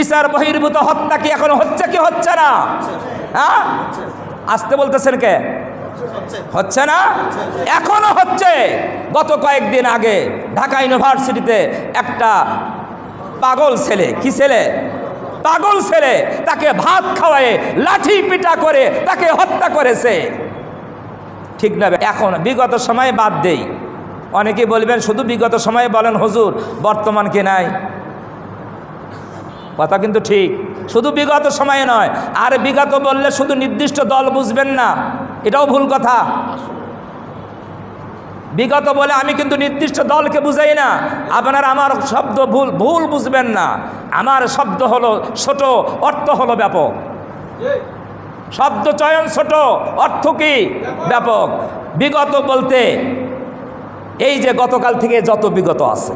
বিচার বহির্ভূত হত্যা কি এখন হচ্ছে কি হচ্ছে না? হ্যাঁ, আসতে বলতেছেন কে? হচ্ছে না? এখনো হচ্ছে। গত কয়েকদিন আগে ঢাকা ইউনিভার্সিটিতে একটা পাগল ছেলে, কি ছেলে? পাগল ছেলে, তাকে ভাত খাওয়ায়ে লাঠি পিটা করে তাকে হত্যা করেছে। ঠিক না? এখন বিগত সময় বাদ দেই, অনেকেই বলবেন শুধু বিগত সময়ে বলেন হুজুর, বর্তমান কি নাই? কথা কিন্তু ঠিক, শুধু বিগত সময়ে নয়। আর বিগত বললে শুধু নির্দিষ্ট দল বুঝবেন না, এটাও ভুল কথা। বিগত বলে আমি কিন্তু নির্দিষ্ট দলকে বুঝাই না। আপনার আমার শব্দ ভুল বুঝবেন না। আমার শব্দ হলো ছোট, অর্থ হলো ব্যাপক। শব্দ চয়ন ছোট, অর্থ কি ব্যাপক। বিগত বলতে এই যে গতকাল থেকে যত বিগত আছে,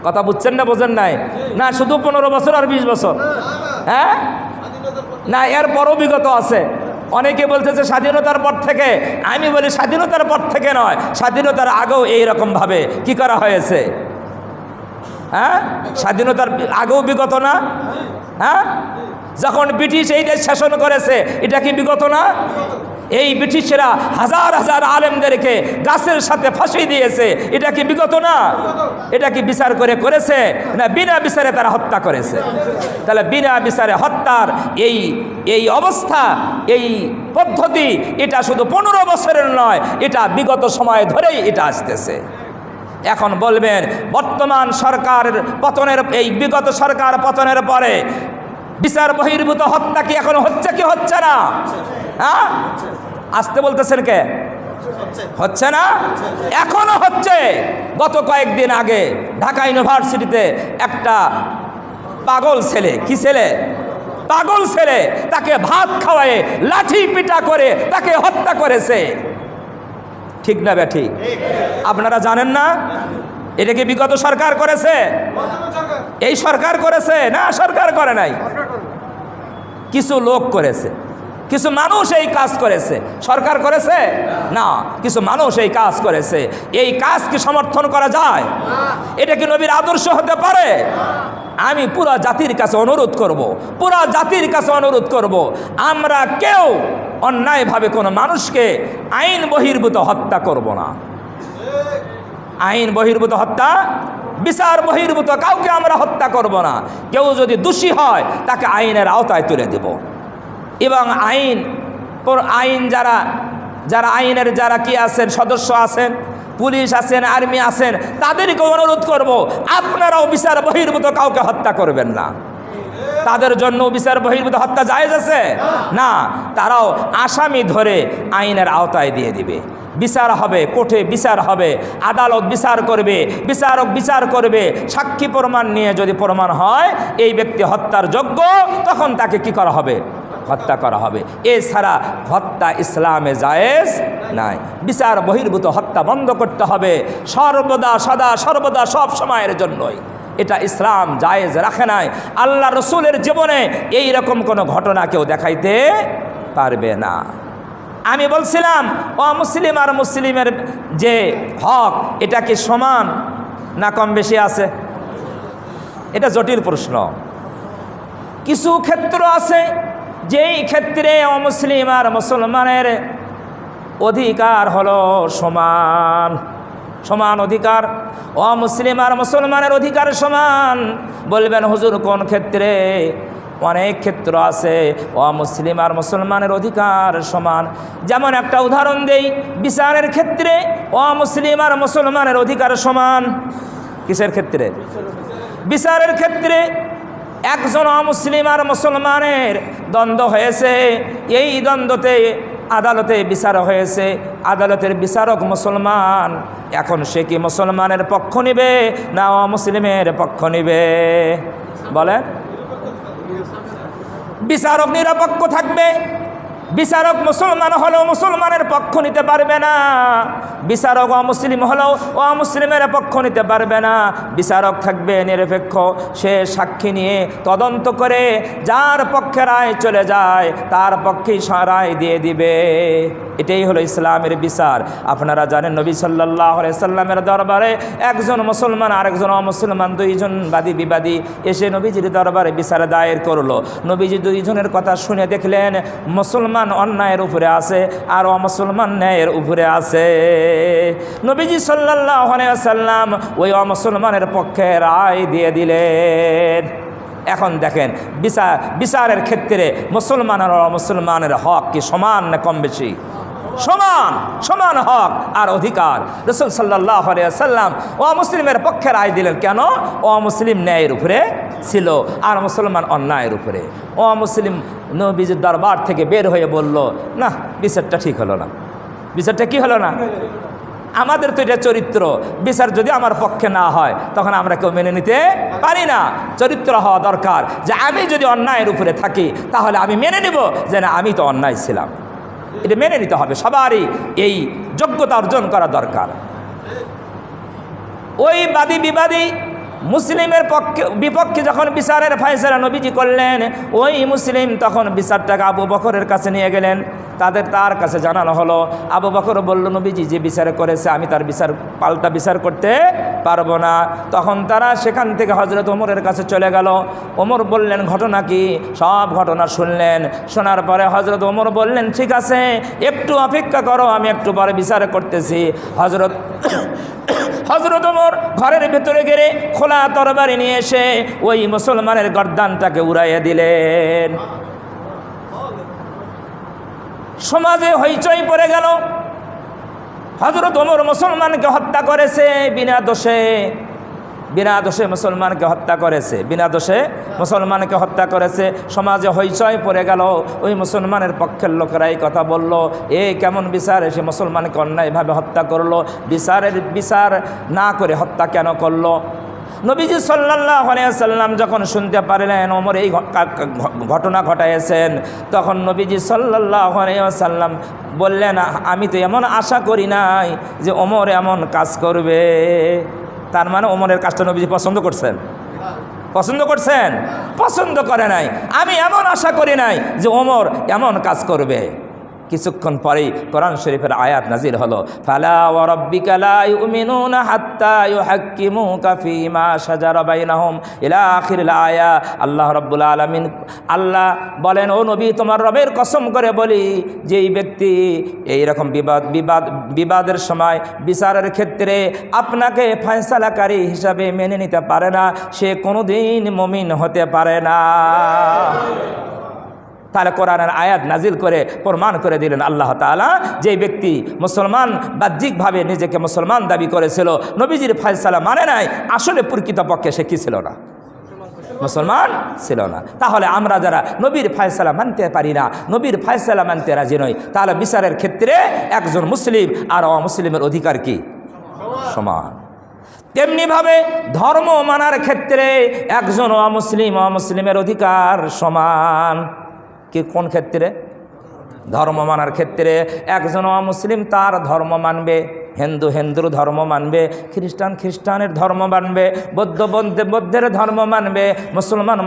কথা বুঝছেন না বোঝেন নাই? না শুধু 15 বছর আর 20 বছর, হ্যাঁ না, এর পরও বিগত আছে। অনেকে বলতেছে স্বাধীনতার পর থেকে, আমি বলি স্বাধীনতার পর থেকে নয়, স্বাধীনতার আগেও এইরকমভাবে কি করা হয়েছে? হ্যাঁ, স্বাধীনতার আগেও বিগত না? হ্যাঁ, যখন ব্রিটিশ এই দেশ শাসন করেছে, এটা কি বিগত না? এই ব্রিটিশরা হাজার হাজার আলেমদেরকে গাছের সাথে ফাঁসি দিয়েছে, এটা কি বিগত না? এটা কি বিচার করে করেছে না বিনা বিচারে তারা হত্যা করেছে? তাহলে বিনা বিচারে হত্যার এই অবস্থা, এই পদ্ধতি, এটা শুধু 15 বছরের নয়, এটা বিগত সময় ধরেই এটা আসতেছে। এখন বলবেন বর্তমান সরকারের পতনের, এই বিগত সরকার পতনের পরে বিচার বহির্ভূত হত্যা কি এখন হচ্ছে কি হচ্ছে না? হ্যাঁ, আসতে বলতেছেন কে? হচ্ছে না? এখনো হচ্ছে। গত কয়েকদিন আগে ঢাকা ইউনিভার্সিটিতে একটা পাগল ছেলে, কি ছেলে? পাগল ছেলে, তাকে ভাত খাওয়ায়ে লাঠি পিটা করে তাকে হত্যা করেছে। ঠিক না ব্যাঠি? আপনারা জানেন না? এটা কি বিগত সরকার করেছে? এই সরকার করেছে না সরকার করে নাই? কিছু লোক করেছে, কিছু মানুষ এই কাজ করেছে। সরকার করেছে না, কিছু মানুষ এই কাজ করেছে। এই কাজ কি সমর্থন করা যায়? এটা কি নবীর আদর্শ হতে পারে? আমি পুরা জাতির কাছে অনুরোধ করব, পুরা জাতির কাছে অনুরোধ করব, আমরা কেউ অন্যায়ভাবে কোনো মানুষকে আইন বহির্ভূত হত্যা করব না। আইন বহির্ভূত হত্যা, বিচার বহির্ভূত কাউকে আমরা হত্যা করব না। কেউ যদি দোষী হয় তাকে আইনের আওতায় তুলে দেব। এবং আইন যারা আইনের যারা কি আছেন, সদস্য আছেন, পুলিশ আছেন, আর্মি আছেন, তাদেরকে অনুরোধ করব, আপনারাও বিচার বহির্ভূত কাউকে হত্যা করবেন না। তাদের জন্য বিচার বহির্ভূত হত্যা জায়েজ আছে না? তারাও আসামি ধরে আইনের আওতায় দিয়ে দিবে। বিচার হবে, কোর্টে বিচার হবে, আদালত বিচার করবে, বিচারক বিচার করবে। সাক্ষী প্রমাণ নিয়ে যদি প্রমাণ হয় এই ব্যক্তি হত্যার যোগ্য, তখন তাকে কি করা হবে? হত্যা করা হবে। এছাড়া হত্যা ইসলামে জায়েজ নাই। বিচার বহির্ভূত হত্যা বন্ধ করতে হবে সর্বদা, সদা সর্বদা, সব সময়ের জন্যই। এটা ইসলাম জায়েজ রাখে নাই। আল্লাহ রসুলের জীবনে এই রকম কোনো ঘটনা কেউ দেখাইতে পারবে না। আমি বলছিলাম অমুসলিম আর মুসলিমের যে হক, এটা কি সমান না কম বেশি আছে? এটা জটিল প্রশ্ন। কিছু ক্ষেত্র আছে যেই ক্ষেত্রে অমুসলিম আর মুসলমানের অধিকার হলো সমান, সমান অধিকার। অমুসলিম আর মুসলমানের অধিকার সমান। বলবেন হুজুর কোন ক্ষেত্রে? অনেক ক্ষেত্র আছে অমুসলিম আর মুসলমানের অধিকার সমান। যেমন একটা উদাহরণ দেই, বিচারের ক্ষেত্রে অমুসলিম আর মুসলমানের অধিকার সমান। কিসের ক্ষেত্রে? বিচারের ক্ষেত্রে একজন অমুসলিম আর মুসলমানের দ্বন্দ্ব হয়েছে, এই দ্বন্দ্বতে আদালতে বিচার হয়েছে, আদালতের বিচারক মুসলমান। এখন সে কি মুসলমানের পক্ষ নিবে না অমুসলিমের পক্ষ নিবে? বলেন। বিচারক নিরপেক্ষ থাকবে। বিচারক মুসলমান হলেও মুসলমানের পক্ষ নিতে পারবে না, বিচারক অমুসলিম হলেও অমুসলিমের পক্ষ নিতে পারবে না। বিচারক থাকবে নিরপেক্ষ, সে সাক্ষী নিয়ে তদন্ত করে যার পক্ষে রায় চলে যায় তার পক্ষেই রায় দিয়ে দিবে। এটাই হলো ইসলামের বিচার। আপনারা জানেন নবী সাল্লাল্লাহু আলাইহি সাল্লামের দরবারে একজন মুসলমান আরেকজন অমুসলমান দুইজন বাদী বিবাদী এসে নবীজির দরবারে বিচার দায়ের করলো। নবীজি দুইজনের কথা শুনে দেখলেন মুসলমান অন্যায়ের উপরে আছে আর অমুসলমান ন্যায়ের উপরে আছে। নবীজি সাল্লাল্লাহু আলাইহি ওয়াসাল্লাম ওই অমুসলমানের পক্ষে রায় দিয়ে দিলেন। এখন দেখেন বিচারের ক্ষেত্রে মুসলমান আর অমুসলমানের হক কি সমান না কম বেশি? সমান, সমান হক আর অধিকার। রাসূল সাল্লাল্লাহু আলাইহি ওয়াসাল্লাম অমুসলিমের পক্ষে রায় দিলেন। কেন? অমুসলিম ন্যায়ের উপরে ছিল আর মুসলমান অন্যায়ের উপরে। অমুসলিম নবীজির দরবার থেকে বের হয়ে বলল, না বিচারটা ঠিক হলো না। বিচারটা কি হলো না? আমাদের তো এটা চরিত্র, বিচার যদি আমার পক্ষে না হয় তখন আমরা কেউ মেনে নিতে পারি না। চরিত্র হওয়া দরকার যে আমি যদি অন্যায়ের উপরে থাকি তাহলে আমি মেনে নিব যে না আমি তো অন্যায় ছিলাম। এটা মেনে নিতে হবে, সবারই এই যোগ্যতা অর্জন করা দরকার। ওই বাদী বিবাদী মুসলিমের বিপক্ষে যখন বিচারের ফায়সালা নবীজি করলেন, ওই মুসলিম তখন বিচারটাকে আবু বকরের কাছে নিয়ে গেলেন। তার কাছে জানানো হলো। আবু বকর বলল, নবীজি যে বিচার করেছে আমি তার পাল্টা বিচার করতে পারবো না। তখন তারা সেখান থেকে হযরত ওমরের কাছে চলে গেল। ওমর বললেন ঘটনা কি? সব ঘটনা শুনলেন। শোনার পরে হযরত ওমর বললেন, ঠিক আছে একটু অপেক্ষা করো, আমি একটু পরে বিচার করতেছি। হযরত ওমর ঘরের ভেতরে গেলে খোলা তরবারি নিয়ে এসে ওই মুসলমানের গর্দানটাকে উড়াইয়া দিলেন। সমাজে হইচই পড়ে গেল। হযরত ওমর মুসলমানকে হত্যা করেছে বিনা দোষে। বিনা দোষে মুসলমানকে হত্যা করেছে, বিনা দোষে মুসলমানকে হত্যা করেছে। সমাজে হইচই পড়ে গেল। ওই মুসলমানের পক্ষের লোকেরাই কথা বলল, এ কেমন বিচার? এসে মুসলমানকে অন্যায়ভাবে হত্যা করলো। বিচার না করে হত্যা কেন করলো? নবীজি সাল্লাল্লাহু আলাইহি ওয়াসাল্লাম যখন শুনতে পারলেন ওমর এই ঘটনা ঘটাইছেন, তখন নবীজি সাল্লাল্লাহু আলাইহি ওয়াসাল্লাম বললেন, আমি তো এমন আশা করি নাই যে ওমর এমন কাজ করবে। তার মানে ওমরের কাজটা নবীজি পছন্দ করছেন? পছন্দ করছেন? পছন্দ করে নাই। আমি এমন আশা করি নাই যে ওমর এমন কাজ করবে। কিছুক্ষণ পরেই কোরআন শরীফের আয়াত নাজিল হলো, ফালা ওয়া রাব্বিকা লা ইউমিনুনা হাত্তা ইউহাক্কিমুকা ফীমা শাজারা বাইনাহুম ইলা আখিরিল আয়া। আল্লাহ রাব্বুল আলামিন আল্লাহ বলেন, ও নবী তোমার রবের কসম করে বলি, যেই ব্যক্তি এইরকম বিবাদের সময় বিচারের ক্ষেত্রে আপনাকে ফয়সালাকারী হিসাবে মেনে নিতে পারে না, সে কোনোদিন মুমিন হতে পারে না। তাহলে কোরআনের আয়াত নাজিল করে প্রমাণ করে দিলেন আল্লাহ তাআলা, যে ব্যক্তি মুসলমান বাহ্যিকভাবে নিজেকে মুসলমান দাবি করেছিল, নবীজির ফয়সালা মানে নাই, আসলে প্রকৃতপক্ষে সে কি ছিল না? মুসলমান ছিল না। তাহলে আমরা যারা নবীর ফয়সালা মানতে পারি না, নবীর ফয়সালা মানতে রাজি নই, তাহলে বিচারের ক্ষেত্রে একজন মুসলিম আর অমুসলিমের অধিকার কি? সমান। তেমনিভাবে ধর্ম মানার ক্ষেত্রে একজন অমুসলিমের অধিকার সমান। কি কোন ক্ষেত্রে? ধর্ম মানার ক্ষেত্রে একজন অমুসলিম তার ধর্ম মানবে, হিন্দুর ধর্ম মানবে, খ্রিস্টানের ধর্ম মানবে, বৌদ্ধের ধর্ম মানবে,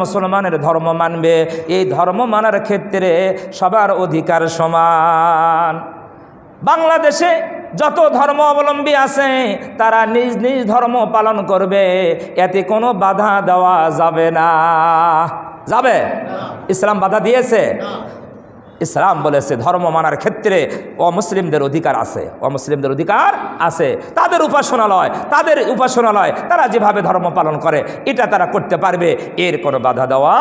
মুসলমানের ধর্ম মানবে। এই ধর্ম মানার ক্ষেত্রে সবার অধিকার সমান। বাংলাদেশে যত ধর্ম অবলম্বী আছে তারা নিজ নিজ ধর্ম পালন করবে, এতে কোনো বাধা দেওয়া যাবে না। যাবে? ইসলাম বাধা দিয়েছে? ইসলাম বলেছে ধর্ম মানার ক্ষেত্রে অমুসলিমদের অধিকার আছে, অমুসলিমদের অধিকার আছে। তাদের উপাসনালয় তারা যেভাবে ধর্ম পালন করে এটা তারা করতে পারবে, এর কোনো বাধা দেওয়া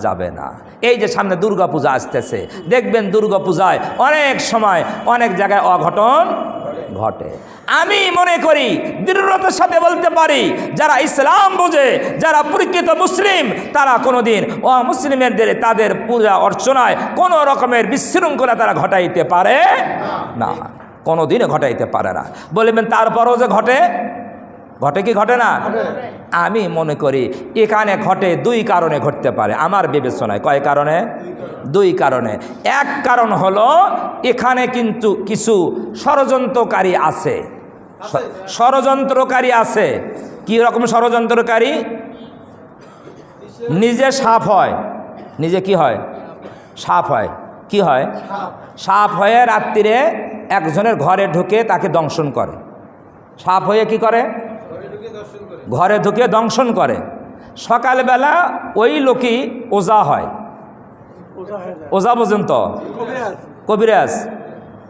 যাবে না। এই যে সামনে দুর্গা পূজা আসতেছে, দেখবেন দুর্গা পূজায় অনেক সময় অনেক জায়গায় অঘটন ঘটে। আমি মনে করি দৃঢ়তার সাথে বলতে পারি, যারা ইসলাম বোঝে, যারা প্রকৃত মুসলিম, তারা কোনোদিন অমুসলিমদের তাদের পূজা অর্চনায় কোনো রকমের বিশৃঙ্খলা তারা ঘটাইতে পারে না, কোনোদিনও ঘটাইতে পারে না। বলবেন তারপরও যে ঘটে কি ঘটে না? আমি মনে করি এখানে ঘটে দুই কারণে ঘটতে পারে আমার বিবেচনায়। কয় কারণে? দুই কারণে। এক কারণ হলো এখানে কিন্তু কিছু ষড়যন্ত্রকারী আছে। ষড়যন্ত্রকারী আছে। কি রকম ষড়যন্ত্রকারী? নিজে সাপ হয়, নিজে কি হয়? সাপ হয়। কি হয়? সাপ হয়ে রাত্রিরে একজনের ঘরে ঢুকে তাকে দংশন করে। সাপ হয়ে কি করে? ঘরে ঢুকে দংশন করে। সকালবেলা ওই লোকই ওজা হয়। ওজা পর্যন্ত কবিরাজ,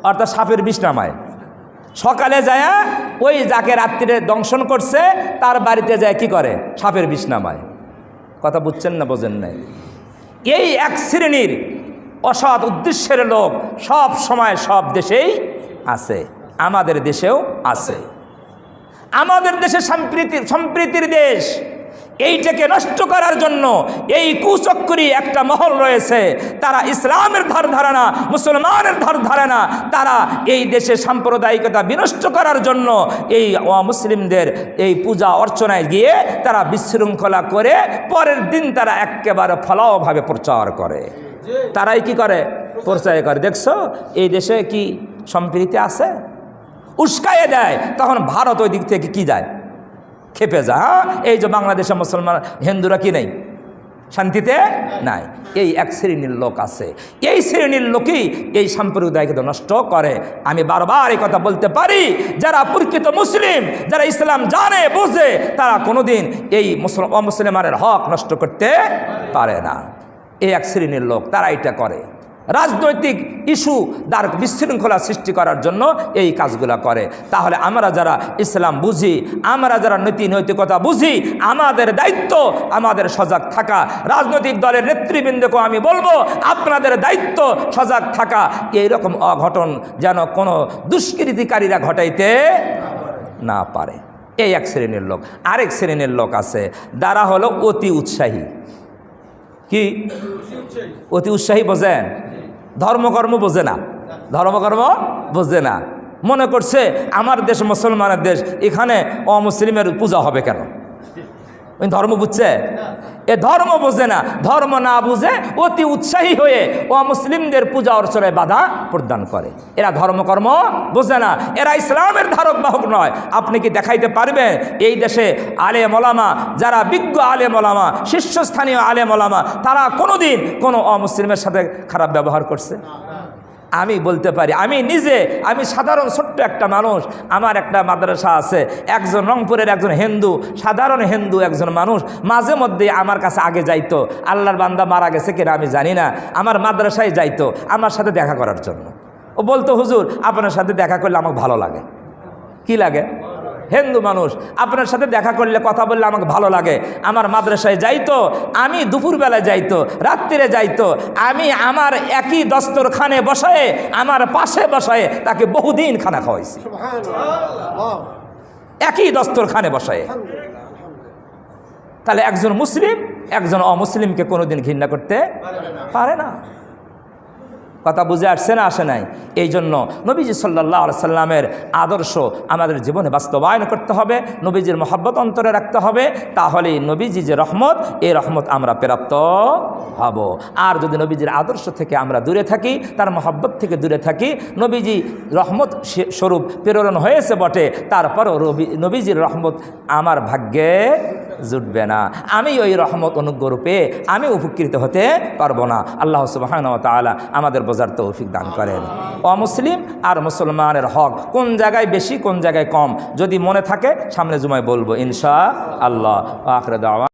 অর্থাৎ সাপের বিষ নামায়। সকালে যায় ওই যাকে রাত্রিরে দংশন করছে তার বাড়িতে যায় কি করে? সাপের বিষ নামায়। কথা বুঝছেন না বোঝেন নাই? এই এক শ্রেণীর অসৎ উদ্দেশ্যের লোক সব সময় সব দেশেই আছে, আমাদের দেশেও আছে। আমাদের দেশে সম্প্রীতির দেশ, এইটাকে নষ্ট করার জন্য এই কুচক্রী একটা মহল রয়েছে। তারা ইসলামের ধার ধারে না, মুসলমানের ধার ধারে না। তারা এই দেশে সাম্প্রদায়িকতা বিনষ্ট করার জন্য এই অমুসলিমদের এই পূজা অর্চনায় গিয়ে তারা বিশৃঙ্খলা করে পরের দিন তারা একেবারে ফলাওভাবে প্রচার করে। তারাই কি করে? প্রচার করে। দেখছো এই দেশে কি সম্প্রীতি আছে? উস্কায়ে দেয়, তখন ভারত ওই দিক থেকে কি যায়? খেপে যায়। হ্যাঁ, এই যে বাংলাদেশে মুসলমান হিন্দুরা কি নেই, শান্তিতে নাই। এই এক শ্রেণীর লোক আছে, এই শ্রেণীর লোকই এই সাম্প্রদায়িকতা নষ্ট করে। আমি বারবার এই কথা বলতে পারি, যারা প্রকৃত মুসলিম, যারা ইসলাম জানে বোঝে, তারা কোনোদিন এই অমুসলিমানের হক নষ্ট করতে পারে না। এই এক শ্রেণীর লোক তারা এটা করে, রাজনৈতিক ইস্যু দ্বার বিশৃঙ্খলা সৃষ্টি করার জন্য এই কাজগুলো করে। তাহলে আমরা যারা ইসলাম বুঝি, আমরা যারা নৈতিকতা বুঝি, আমাদের দায়িত্ব আমাদের সজাগ থাকা। রাজনৈতিক দলের নেতৃবৃন্দকে আমি বলবো, আপনাদের দায়িত্ব সজাগ থাকা, এইরকম অঘটন যেন কোনো দুষ্কৃতিকারীরা ঘটাইতে না পারে। এই এক শ্রেণীর লোক। আরেক শ্রেণীর লোক আছে যারা হলো অতি উৎসাহী। কি অতি উৎসাহী বোঝেন? ধর্মকর্ম বোঝে না, ধর্মকর্ম বোঝে না। মনে করছে আমার দেশ মুসলমানের দেশ, এখানে অমুসলিমের পূজা হবে কেন? ধর্ম বুঝছে? এ ধর্ম বোঝে না। ধর্ম না বুঝে অতি উৎসাহী হয়ে অমুসলিমদের পূজা অর্চনায় বাধা প্রদান করে। এরা ধর্মকর্ম বোঝে না, এরা ইসলামের ধারক বাহক নয়। আপনি কি দেখাইতে পারবেন এই দেশে আলেম ওলামা, যারা বিজ্ঞ আলেম ওলামা, শীর্ষস্থানীয় আলেম ওলামা, তারা কোনোদিন কোনো অমুসলিমের সাথে খারাপ ব্যবহার করছে? আমি বলতে পারি, আমি নিজে, আমি সাধারণ ছোট্ট একটা মানুষ, আমার একটা মাদ্রাসা আছে, একজন রংপুরের একজন হিন্দু, সাধারণ হিন্দু একজন মানুষ মাঝে মধ্যে আমার কাছে আগে যাইতো, আল্লাহর বান্দা মারা গেছে কিনা আমি জানি না, আমার মাদ্রাসায় যাইতো আমার সাথে দেখা করার জন্য। ও বলতো, হুজুর আপনার সাথে দেখা করলে আমাকে ভালো লাগে। কি লাগে? হিন্দু মানুষ, আপনার সাথে দেখা করলে কথা বললে আমাকে ভালো লাগে। আমার মাদ্রাসায় যাইতো, আমি দুপুরবেলায় যাইতো, রাত্রিরে যাইতো, আমি আমার একই দস্তরখানে বসায়, আমার পাশে বসায় তাকে বহুদিন খানা খাওয়াইছি, একই দস্তরখানে বসায়। তাহলে একজন মুসলিম একজন অমুসলিমকে কোনোদিন ঘৃণা করতে পারে না। কথা বুঝে আসছে না? আসে নাই? এই জন্য নবীজি সাল্লাল্লাহু আলাইহি সাল্লামের আদর্শ আমাদের জীবনে বাস্তবায়ন করতে হবে, নবীজির মহব্বত অন্তরে রাখতে হবে। তাহলেই নবীজি যে রহমত, এই রহমত আমরা প্রাপ্ত হব। আর যদি নবীজির আদর্শ থেকে আমরা দূরে থাকি, তার মহব্বত থেকে দূরে থাকি, নবীজি রহমত স্বরূপ প্রেরণ হয়েছে বটে, তারপরও নবীজির রহমত আমার ভাগ্যে জুটবে না। আমি ওই রহমত অনুগ্রহরূপে আমি উপকৃত হতে পারবো না। আল্লাহ সুবহানাহু ওয়া তাআলা আমাদের বোঝার তৌফিক দান করেন। অমুসলিম আর মুসলমানের হক কোন জায়গায় বেশি, কোন জায়গায় কম, যদি মনে থাকে সামনে জুমায় বলবো ইনশাআল্লাহ। আখির দাওয়া।